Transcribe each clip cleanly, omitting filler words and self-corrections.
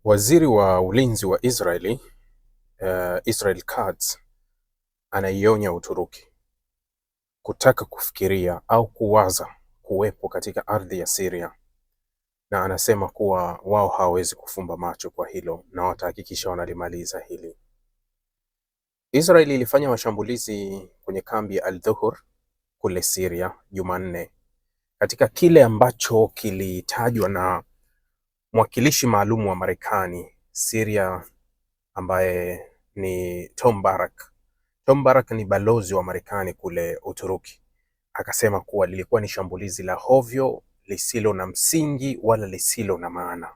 Waziri wa ulinzi wa Israeli, Israel Katz, anaionya Uturuki kutaka kufikiria au kuwaza kuwepo katika ardhi ya Syria, na anasema kuwa wao hawawezi kufumba macho kwa hilo na watahakikisha wanalimaliza hili. Israeli ilifanya mashambulizi kwenye kambi ya Al-Dhuhr kule Syria Jumanne, katika kile ambacho kilitajwa na mwakilishi maalum wa Marekani Syria ambaye ni Tom Barak. Tom Barak ni balozi wa Marekani kule Uturuki. Akasema kuwa lilikuwa ni shambulizi la hovyo, lisilo na msingi wala lisilo na maana.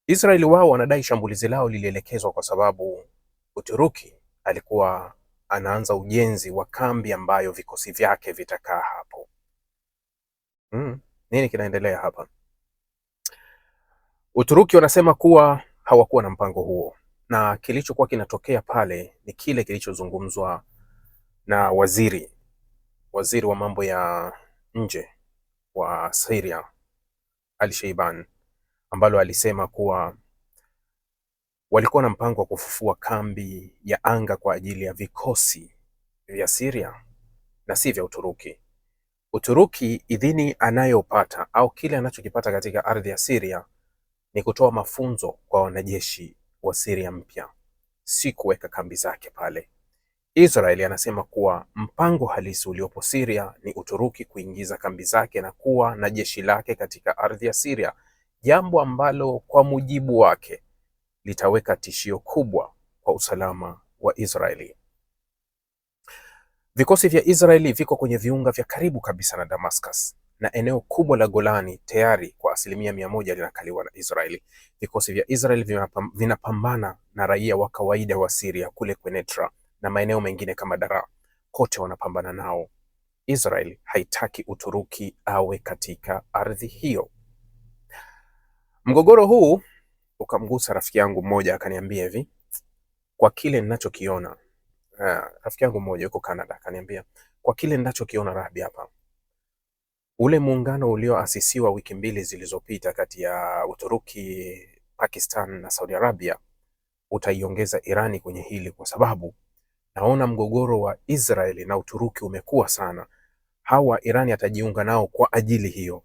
Israeli wao wanadai shambulizi lao lilielekezwa kwa sababu Uturuki alikuwa anaanza ujenzi wa kambi ambayo vikosi vyake vitakaa hapo. Nini kinaendelea hapa? Uturuki wanasema kuwa hawakuwa na mpango huo, na kilichokuwa kinatokea pale ni kile kilichozungumzwa na waziri wa mambo ya nje wa Syria Al-Sheiban, ambalo alisema kuwa walikuwa na mpango wa kufufua kambi ya anga kwa ajili ya vikosi vya Syria na si vya Uturuki. Uturuki idhini anayopata au kile anachokipata katika ardhi ya Syria ni kutoa mafunzo kwa wanajeshi wa Syria mpya, si kuweka kambi zake pale. Israeli anasema kuwa mpango halisi uliopo Syria ni Uturuki kuingiza kambi zake na kuwa na jeshi lake katika ardhi ya Syria, jambo ambalo kwa mujibu wake litaweka tishio kubwa kwa usalama wa Israeli. Vikosi vya Israeli viko kwenye viunga vya karibu kabisa na Damascus, na eneo kubwa la Golani tayari kwa 100% linakaliwa na Israeli. Vikosi vya Israeli vinapambana na raia wa kawaida wa Syria kule Quneitra na maeneo mengine kama Daraa, kote wanapambana nao. Israeli haitaki Uturuki awe katika ardhi hiyo. Mgogoro huu ukamgusa rafiki yangu mmoja, akaniambia hivi, kwa kile ninachokiona, rafiki yangu mmoja yuko Canada, akaniambia kwa kile ninachokiona Rabi hapa, ule muungano ulioasisiwa wiki 2 zilizopita kati ya Uturuki, Pakistan na Saudi Arabia utaiongeza Irani kwenye hili, kwa sababu naona mgogoro wa Israeli na Uturuki umekuwa sana. Hawa Irani atajiunga nao kwa ajili hiyo.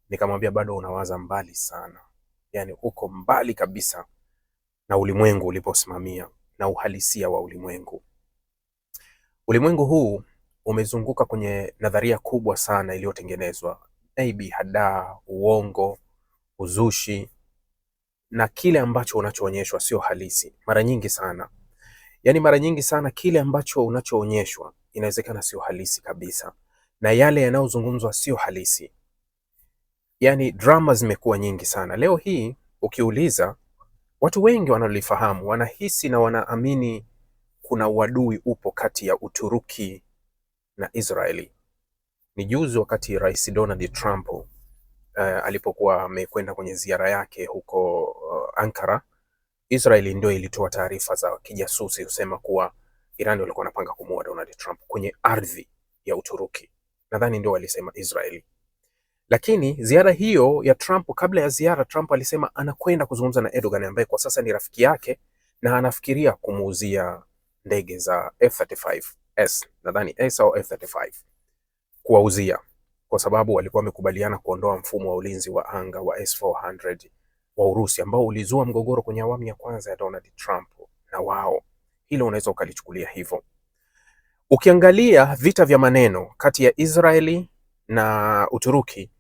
Nikamwambia bado unawaza mbali sana, yani uko mbali kabisa na ulimwengu uliposimamia na uhalisia wa ulimwengu. Ulimwengu huu umezunguka kwenye nadharia kubwa sana iliyotengenezwa, maybe hadaa, uongo, uzushi, na kile ambacho unachoonyeshwa sio halisi mara nyingi sana. Yani mara nyingi sana kile ambacho unachoonyeshwa inawezekana sio halisi kabisa, na yale yanayozungumzwa sio halisi. Yani drama zimekuwa nyingi sana. Leo hii ukiuliza watu wengi wanalifahamu, wanahisi na wanaamini kuna uadui upo kati ya Uturuki na Israeli. Ni juzi wakati Rais Donald Trump alipokuwa amekwenda kwenye ziara yake huko Ankara, Israeli ndio ilitoa taarifa za kijasusi kusema kuwa Iran walikuwa wanapanga kumuua Donald Trump kwenye ardhi ya Uturuki. Nadhani ndio walisema Israeli. Lakini ziara hiyo ya Trump, kabla ya ziara Trump alisema anakwenda kuzungumza na Erdogan ambaye kwa sasa ni rafiki yake na anafikiria kumuuzia ndege za F-35S, nadhani S au F-35, kuwauzia, kwa sababu walikuwa wamekubaliana kuondoa mfumo wa ulinzi wa anga wa S-400 wa Urusi ambao ulizua mgogoro kwenye awamu ya kwanza ya Donald Trump na wao. Hilo unaweza ukalichukulia hivyo. Ukiangalia vita vya maneno kati ya Israeli na Uturuki,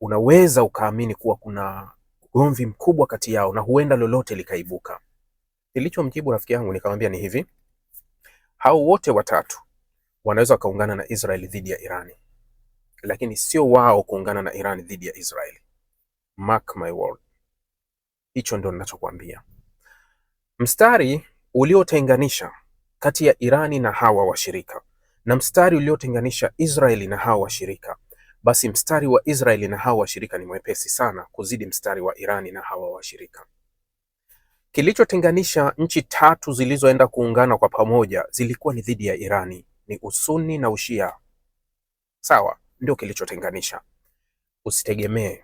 unaweza ukaamini kuwa kuna ugomvi mkubwa kati yao na huenda lolote likaibuka. Nilichomjibu rafiki yangu nikamwambia ni hivi, hao wote watatu wanaweza wakaungana na Israeli dhidi ya Irani, lakini sio wao kuungana na Irani dhidi ya Israeli. Mark my word. Hicho ndio ninachokuambia. Mstari uliotenganisha kati ya Irani na hawa washirika na mstari uliotenganisha Israeli na hawa washirika, basi mstari wa Israeli na hawa washirika ni mwepesi sana kuzidi mstari wa Irani na hawa washirika. Kilichotenganisha nchi tatu zilizoenda kuungana kwa pamoja zilikuwa ni dhidi ya Irani, ni Usuni na Ushia. Sawa, ndio kilichotenganisha. Usitegemee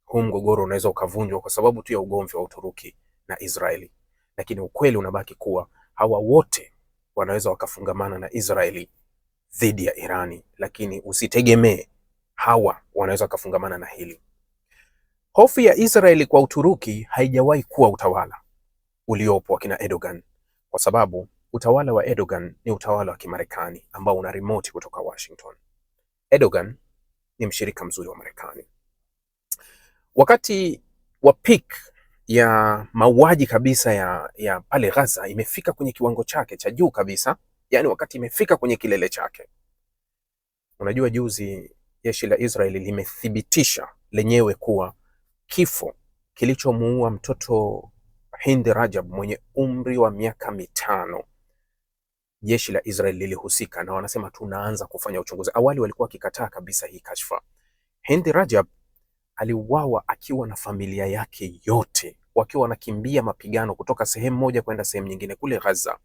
huu mgogoro unaweza ukavunjwa kwa sababu tu ya ugomvi wa Uturuki na Israeli, lakini ukweli unabaki kuwa hawa wote wanaweza wakafungamana na Israeli dhidi ya Irani, lakini usitegemee hawa wanaweza wakafungamana na hili. Hofu ya Israeli kwa Uturuki haijawahi kuwa utawala uliopo wakina Erdogan, kwa sababu utawala wa Erdogan ni utawala wa Kimarekani ambao una remote kutoka Washington. Erdogan ni mshirika mzuri wa Marekani. Wakati wa peak ya mauaji kabisa ya pale Gaza imefika kwenye kiwango chake cha juu kabisa, yani wakati imefika kwenye kilele chake. Unajua, juzi jeshi la Israeli limethibitisha lenyewe kuwa kifo kilichomuua mtoto Hind Rajab mwenye umri wa miaka 5, jeshi la Israeli lilihusika, na wanasema tunaanza kufanya uchunguzi. Awali walikuwa wakikataa kabisa hii kashfa. Hind Rajab aliuawa akiwa na familia yake yote, wakiwa wanakimbia mapigano kutoka sehemu moja kwenda sehemu nyingine kule Gaza.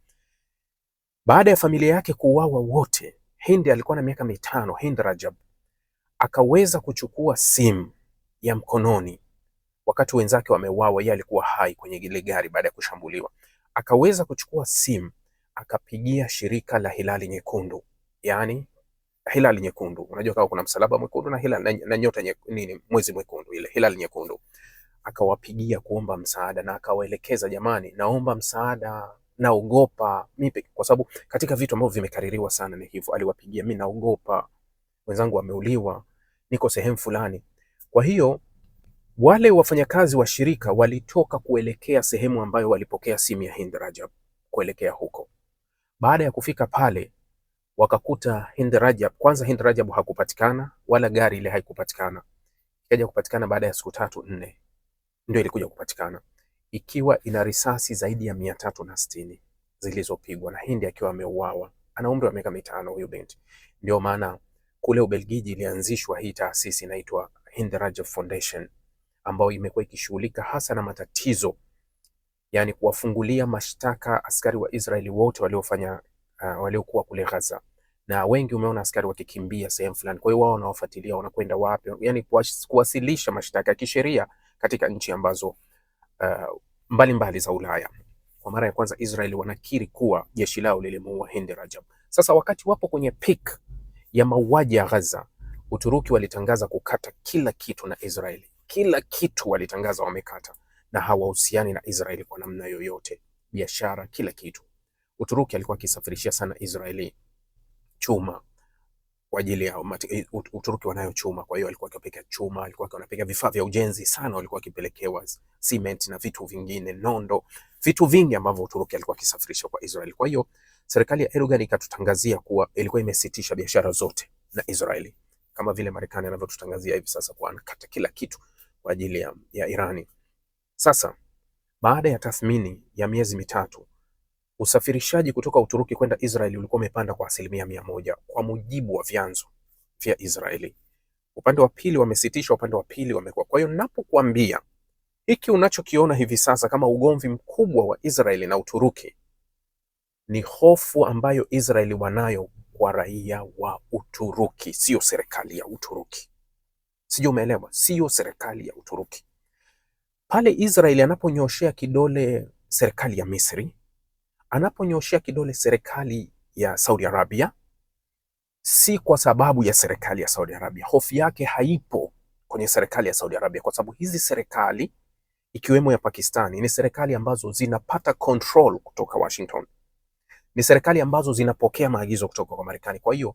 Baada ya familia yake kuuawa wote, Hind alikuwa na miaka 5, Hind Rajab akaweza kuchukua simu ya mkononi wakati wenzake wameuawa, yeye alikuwa hai kwenye ile gari baada ya kushambuliwa. Akaweza kuchukua simu akapigia shirika la Hilali Nyekundu, yani Hilali Nyekundu. Unajua kama kuna msalaba mwekundu na hilali na nyota nini, mwezi mwekundu, ile Hilali Nyekundu. Akawapigia kuomba msaada na akawaelekeza, jamani, naomba msaada, naogopa mimi, kwa sababu katika vitu ambavyo vimekaririwa sana ni hivyo. Aliwapigia, mimi naogopa, wenzangu wameuliwa, niko sehemu fulani. Kwa hiyo wale wafanyakazi wa shirika walitoka kuelekea sehemu ambayo walipokea simu ya Hind Rajab, kuelekea huko. Baada ya kufika pale wakakuta Hind Rajab, kwanza Hind Rajab hakupatikana wala gari ile haikupatikana. Ikaja kupatikana baada ya siku 3-4 ndio ilikuja kupatikana, ikiwa ina risasi zaidi ya 360 zilizopigwa, na Hind akiwa ameuawa. Ana umri wa miaka 5 huyo binti. Ndio maana kule Ubelgiji ilianzishwa hii taasisi inaitwa Hind Rajab Foundation, ambayo imekuwa ikishughulika hasa na matatizo, yani kuwafungulia mashtaka askari wa Israeli wote waliokuwa kule Gaza, na wengi umeona askari wakikimbia sehemu fulani. Kwa hiyo wao wanawafuatilia wanakwenda wapi, yani kuwasilisha mashtaka ya kisheria katika nchi ambazo mbalimbali za Ulaya. Kwa mara ya kwanza Israeli wanakiri kuwa jeshi lao lilimuua Hind Rajab. Sasa wakati wapo kwenye peak ya mauaji ya Gaza, Uturuki walitangaza kukata kila kitu na Israeli. Kila kitu walitangaza wamekata, na hawahusiani na Israeli kwa namna yoyote, biashara, kila kitu. Uturuki alikuwa akisafirishia sana Israeli chuma kwa ajili ya Uturuki wanayo chuma, kwa hiyo alikuwa akipeleka chuma, alikuwa anapeleka vifaa vya ujenzi sana, walikuwa akipelekewa cement na vitu vingine, nondo, vitu vingi ambavyo Uturuki alikuwa akisafirisha kwa Israeli. Kwa hiyo serikali ya Erdogan ikatutangazia kuwa ilikuwa imesitisha biashara zote na Israeli, kama vile Marekani anavyotutangazia hivi sasa kwa anakata kila kitu kwa ajili ya Irani. Sasa baada ya tathmini ya miezi 3, usafirishaji kutoka Uturuki kwenda Israeli ulikuwa umepanda kwa 100% kwa mujibu wa vyanzo vya Israeli. Upande wa pili wamesitisha, upande wa pili wamekuwa. Kwa hiyo ninapokuambia hiki unachokiona hivi sasa kama ugomvi mkubwa wa Israeli na Uturuki, ni hofu ambayo Israeli wanayo kwa raia wa Uturuki, sio serikali ya Uturuki. Sijui umeelewa, sio serikali ya Uturuki. Pale Israeli anaponyoshea kidole serikali ya Misri, anaponyoshea kidole serikali ya Saudi Arabia, si kwa sababu ya serikali ya Saudi Arabia. Hofu yake haipo kwenye serikali ya Saudi Arabia, kwa sababu hizi serikali ikiwemo ya Pakistani ni serikali ambazo zinapata control kutoka Washington, ni serikali ambazo zinapokea maagizo kutoka kwa Marekani. Kwa hiyo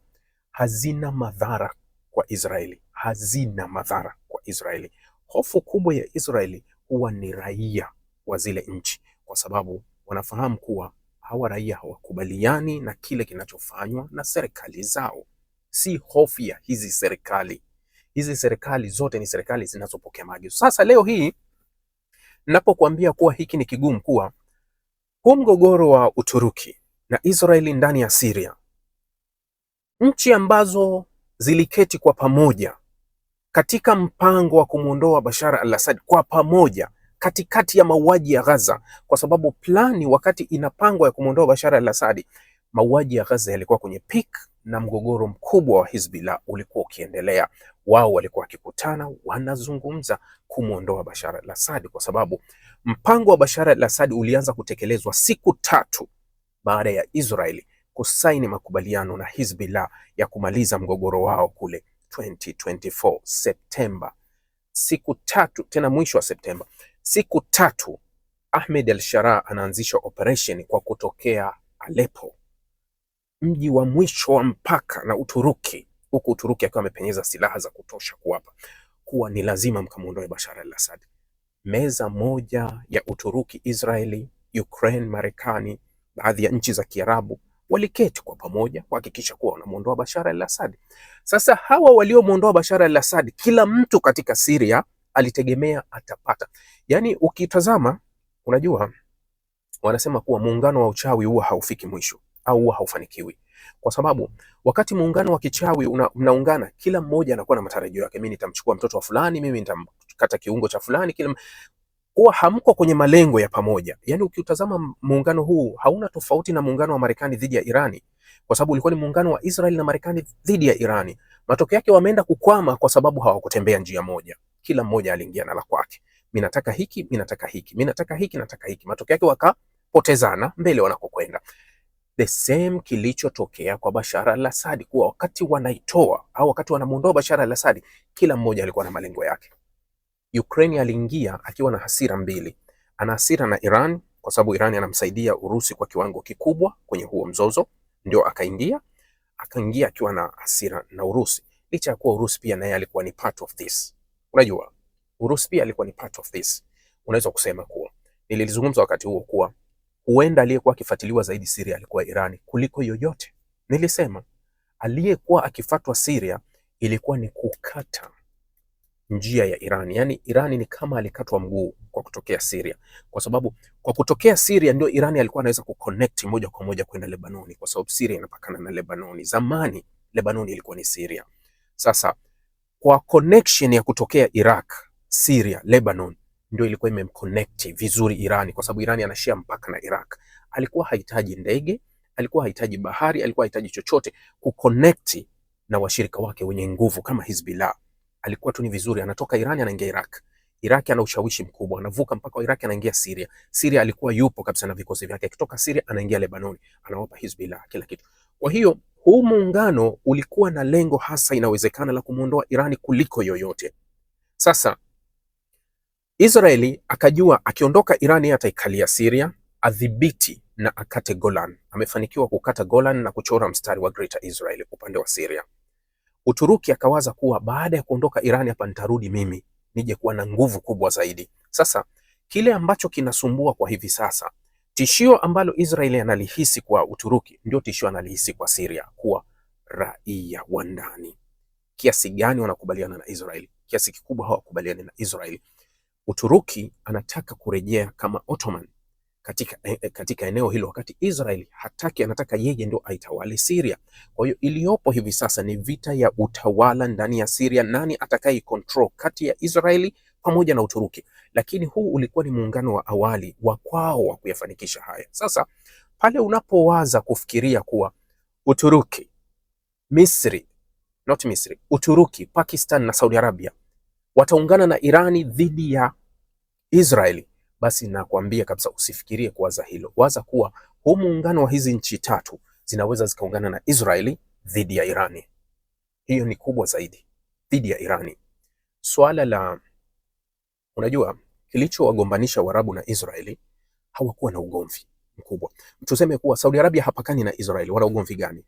hazina madhara kwa Israeli, hazina madhara kwa Israeli. Hofu kubwa ya Israeli huwa ni raia wa zile nchi, kwa sababu wanafahamu kuwa hawa raia hawakubaliani na kile kinachofanywa na serikali zao. Si hofu ya hizi serikali. Hizi serikali zote ni serikali zinazopokea maagizo. Sasa leo hii ninapokuambia kuwa hiki ni kigumu, kuwa huu mgogoro wa Uturuki na Israeli ndani ya Syria, nchi ambazo ziliketi kwa pamoja katika mpango wa kumuondoa Bashar al-Assad kwa pamoja katikati ya mauaji ya Gaza, kwa sababu plani wakati inapangwa ya kumuondoa Bashar al-Assad, mauaji ya Gaza yalikuwa kwenye peak na mgogoro mkubwa wa Hizbullah ulikuwa ukiendelea. Wao walikuwa wakikutana wanazungumza kumuondoa Bashar al-Assad, kwa sababu Mpango wa Bashar al-Assad ulianza kutekelezwa siku 3 baada ya Israeli kusaini makubaliano na Hizbullah ya kumaliza mgogoro wao kule 2024 Septemba. Siku 3 tena, mwisho wa Septemba, siku 3 Ahmed al-Sharaa anaanzisha operation kwa kutokea Aleppo, mji wa mwisho wa mpaka na Uturuki, huku Uturuki akiwa amepenyeza silaha za kutosha kuwa ni lazima mkamuondoe Bashar al-Assad. Meza moja ya Uturuki, Israeli, Ukraine, Marekani, baadhi ya nchi za Kiarabu waliketi kwa pamoja kuhakikisha kuwa wanamuondoa Bashar al-Assad. Sasa hawa waliomuondoa Bashar al-Assad, kila mtu katika Syria alitegemea atapata. Yaani ukitazama, unajua wanasema kuwa muungano wa uchawi huwa haufiki mwisho au huwa haufanikiwi, kwa sababu wakati muungano wa kichawi mnaungana, kila mmoja anakuwa na matarajio yake. Mimi nitamchukua mtoto wa fulani, mimi nitamkata kiungo cha fulani, kila huwa hamko kwenye malengo ya pamoja. Yaani ukiutazama muungano huu hauna tofauti na muungano wa Marekani dhidi ya Irani, kwa sababu ulikuwa ni muungano wa Israeli na Marekani dhidi ya Irani. Matokeo yake wameenda kukwama kwa sababu hawakutembea njia moja. Kila mmoja aliingia na la kwake. Mimi nataka hiki, mimi nataka hiki, mimi nataka hiki, nataka hiki. Matokeo yake wakapotezana mbele wanakokwenda. The same kilichotokea kwa Bashar al-Assad, kuwa wakati wanaitoa au wakati wanamuondoa Bashar al-Assad, kila mmoja alikuwa na malengo yake. Ukraine aliingia akiwa na hasira mbili. Ana hasira na Iran kwa sababu Iran anamsaidia Urusi kwa kiwango kikubwa kwenye huo mzozo, ndio akaingia akiwa na hasira na Urusi, licha ya kuwa Urusi pia naye alikuwa ni part of this. Unajua, Urusi pia alikuwa ni part of this. Unaweza kusema kuwa, nilizungumza wakati huo kuwa huenda aliyekuwa akifuatiliwa zaidi Syria alikuwa Irani kuliko yoyote. Nilisema aliyekuwa akifuatwa Syria ilikuwa ni kukata njia ya Irani. Yani Irani ni kama alikatwa mguu kwa kutokea Syria, kwa sababu kwa kutokea Syria ndio Irani alikuwa anaweza kuconnect moja kwa moja kwenda Lebanoni, kwa sababu Syria inapakana na Lebanoni. Zamani Lebanoni ilikuwa ni Syria. Sasa kwa connection ya kutokea Iraq, Syria, Lebanon ndio ilikuwa imemconnect vizuri Irani, kwa sababu Irani anashia mpaka na Iraq. Alikuwa hahitaji ndege, alikuwa hahitaji bahari, alikuwa hahitaji chochote kuconnect na washirika wake wenye nguvu kama Hizbullah. Alikuwa tu ni vizuri, anatoka Irani anaingia Iraq. Iraq ana ushawishi mkubwa, anavuka mpaka wa Iraq anaingia Syria. Syria alikuwa yupo kabisa na vikosi vyake. Akitoka Syria anaingia Lebanoni, anawapa Hizbullah kila kitu. Kwa hiyo huu muungano ulikuwa na lengo hasa inawezekana la kumuondoa Irani kuliko yoyote. Sasa Israeli akajua akiondoka Irani ataikalia Syria, adhibiti na akate Golan. Amefanikiwa kukata Golan na kuchora mstari wa Greater Israel upande wa Syria. Uturuki akawaza kuwa baada ya kuondoka Irani hapa nitarudi mimi nije kuwa na nguvu kubwa zaidi. Sasa kile ambacho kinasumbua kwa hivi sasa, tishio ambalo Israeli analihisi kwa Uturuki ndio tishio analihisi kwa Syria, kuwa raia wa ndani. Kiasi gani wanakubaliana na Israeli? Kiasi kikubwa hawakubaliani na Israeli. Uturuki anataka kurejea kama Ottoman katika eneo hilo, wakati Israeli hataki, anataka yeye ndio aitawale Syria. Kwa hiyo iliyopo hivi sasa ni vita ya utawala ndani ya Syria, nani atakaye control kati ya Israeli pamoja na Uturuki. Lakini huu ulikuwa ni muungano wa awali wa kwao wa kuyafanikisha haya. Sasa pale unapowaza kufikiria kuwa Uturuki, Uturuki, Pakistan na Saudi Arabia wataungana na Irani dhidi ya Israeli, basi nakwambia kabisa usifikirie kuwaza hilo. Waza kuwa huu muungano wa hizi nchi tatu zinaweza zikaungana na Israeli dhidi ya Irani. Hiyo ni kubwa zaidi, dhidi ya Irani. Swala la, unajua kilichowagombanisha Waarabu na Israeli, hawakuwa na ugomvi mkubwa. Tuseme kuwa Saudi Arabia hapakani na Israeli, wana ugomvi gani?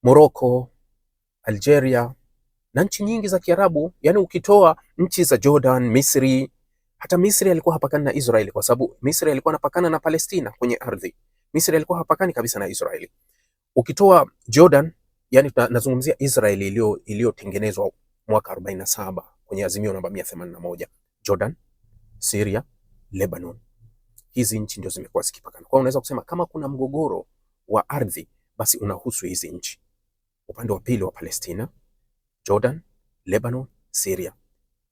Morocco, Algeria na nchi nyingi za Kiarabu, yani ukitoa nchi za Jordan, Misri. Hata Misri alikuwa hapakani na Israeli, kwa sababu Misri alikuwa anapakana na Palestina kwenye ardhi. Misri alikuwa hapakani kabisa na Israeli. Ukitoa Jordan, yani nazungumzia Israeli iliyotengenezwa mwaka 47 kwenye azimio namba 181. Jordan, Syria, Lebanon, hizi nchi ndio zimekuwa zikipakana. Kwa unaweza kusema kama kuna mgogoro wa ardhi, basi unahusu hizi nchi. Upande wa pili wa Palestina, Jordan, Lebanon, Syria.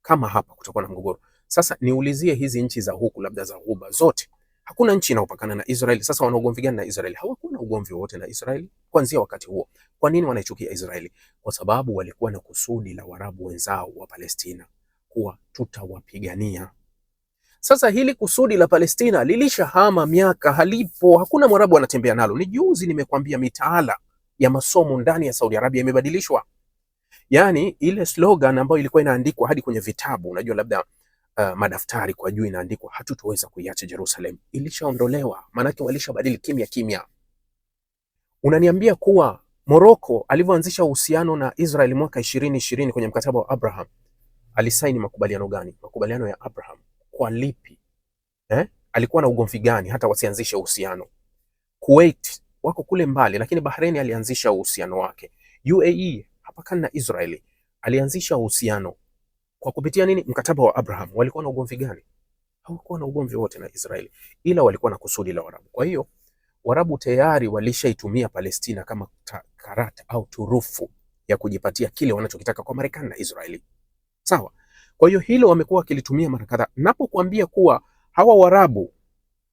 Kama hapa kutakuwa na mgogoro. Sasa niulizie hizi nchi za huku labda za Ghuba zote, hakuna nchi inayopakana na Israeli. Sasa wana ugomvi gani na Israeli? Hawakuwa na ugomvi wote na Israeli kuanzia wakati huo. Kwa nini wanaichukia Israeli? Kwa sababu walikuwa na kusudi la Waarabu wenzao wa Palestina kuwa tutawapigania. Sasa hili kusudi la Palestina lilishahama miaka, halipo, hakuna Mwarabu anatembea nalo. Ni juzi nimekwambia mitaala ya masomo ndani ya Saudi Arabia imebadilishwa. Yani ile slogan ambayo ilikuwa inaandikwa hadi kwenye vitabu, unajua labda madaftari kwa juu inaandikwa hatutoweza kuiacha Jerusalem, ilishaondolewa, maanake walishabadili kimya kimya. Unaniambia kuwa Morocco alivyoanzisha uhusiano na Israel mwaka 2020 kwenye mkataba wa Abraham, alisaini makubaliano gani? Makubaliano ya Abraham kwa lipi? Alikuwa na ugomvi gani hata wasianzishe uhusiano? Kuwait wako kule mbali, lakini Bahrain alianzisha uhusiano wake. UAE hapakani na Israeli, alianzisha uhusiano kwa kupitia nini? Mkataba wa Abraham. Walikuwa na ugomvi gani? Hawakuwa na ugomvi wote na Israeli, ila walikuwa na kusudi la Waarabu. Kwa hiyo Waarabu tayari walishaitumia Palestina kama karata au turufu ya kujipatia kile wanachokitaka kwa Marekani na Israeli. Sawa? Kwa hiyo hilo wamekuwa wakilitumia mara kadhaa. Napokuambia kuwa hawa Waarabu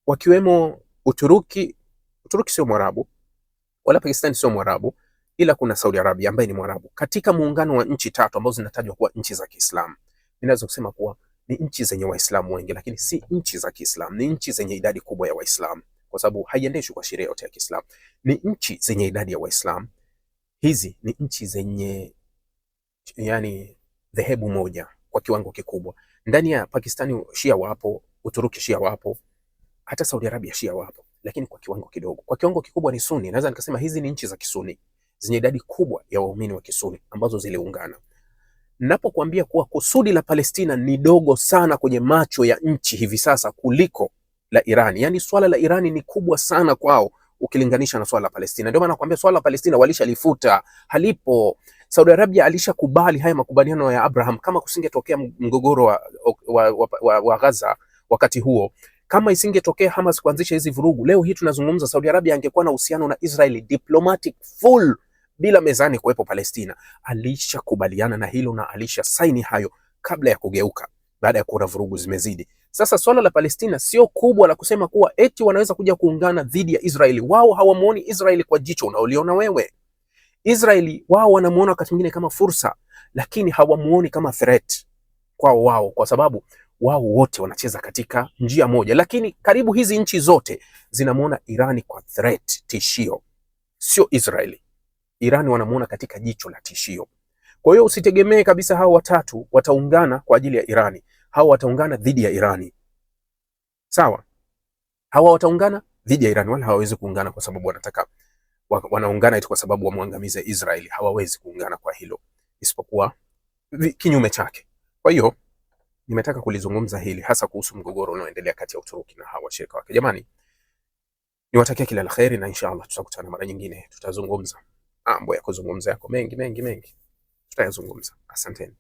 wakiwemo Uturuki sio Mwarabu, wala Pakistan sio Mwarabu, ila kuna Saudi Arabia ambaye ni Mwarabu. Katika muungano wa nchi tatu ambazo zinatajwa kuwa nchi za Kiislamu, ninaweza kusema kuwa ni nchi zenye Waislamu wengi, lakini si nchi za Kiislamu, ni nchi zenye idadi kubwa ya Waislamu, kwa sababu haiendeshwi kwa sheria yote ya Kiislamu. Ni nchi zenye idadi ya Waislamu. Hizi ni nchi zenye yani dhehebu moja kwa kiwango kikubwa. Ndani ya Pakistani Shia wapo, Uturuki Shia wapo, hata Saudi Arabia Shia wapo, lakini kwa kiwango kidogo. Kwa kiwango kikubwa ni Sunni. Naweza nikasema hizi ni nchi za Kisuni zenye idadi kubwa ya waumini wa Kisuni ambazo ziliungana. Napokuambia kuwa kusudi la Palestina ni dogo sana kwenye macho ya nchi hivi sasa kuliko la Irani. Yani swala la Irani ni kubwa sana kwao ukilinganisha na swala la Palestina. Ndio maana nakwambia swala la Palestina walishalifuta, halipo. Saudi Arabia alishakubali haya makubaliano ya Abraham. Kama kusingetokea mgogoro wa Gaza wakati huo, kama isingetokea Hamas kuanzisha hizi vurugu, leo hii tunazungumza, Saudi Arabia angekuwa na uhusiano na Israeli diplomatic full, bila mezani kuwepo Palestina. Alishakubaliana na hilo na alisha saini hayo kabla ya kugeuka, baada ya kuona vurugu zimezidi. Sasa swala la Palestina sio kubwa la kusema kuwa eti wanaweza kuja kuungana dhidi ya Israeli. Wao hawamuoni Israeli kwa jicho unaoliona wewe. Israeli wao wanamuona wakati mwingine kama fursa, lakini hawamuoni kama threat kwao wao, kwa sababu wao wote wanacheza katika njia moja. Lakini karibu hizi nchi zote zinamuona Irani kwa threat, tishio, sio Israeli. Irani wanamuona katika jicho la tishio. Kwa hiyo usitegemee kabisa hao watatu wataungana kwa ajili ya Irani. Hao wataungana dhidi ya Irani. Sawa? Hawa wataungana dhidi ya Irani, wala hawawezi kuungana kwa sababu wanaungana eti kwa sababu wamwangamize Israeli. Hawawezi kuungana kwa hilo, isipokuwa kinyume chake. Kwa hiyo nimetaka kulizungumza hili hasa kuhusu mgogoro unaoendelea kati ya Uturuki na hawa washirika wake. Jamani, niwatakia kila la kheri na inshallah tutakutana mara nyingine, tutazungumza mambo ya kuzungumza yako mengi tutayazungumza. Asanteni.